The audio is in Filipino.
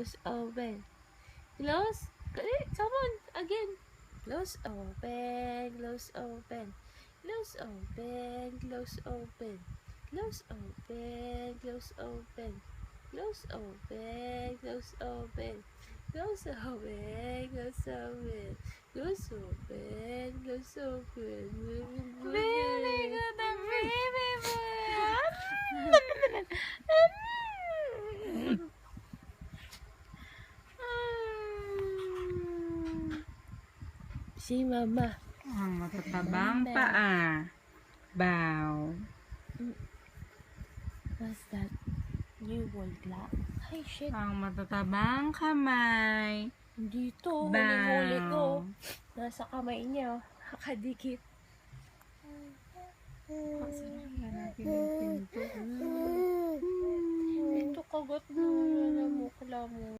close, open. Close. Come on, again. Close, open, close, open. Close, open, close, open. Close, open, close, open. Close, open, close, open. Close, open, close, open. Close, open, close, open. Very good, ang baby mo. Si Mama. Ang matatabang paa. Bow. What's that? New world clock? Ay, shit. Ang matatabang kamay. Dito, Bow. huli ko. Nasa kamay niya. Nakadikit. Pasarayan natin yung pinto. Ito kagat na. Alam mo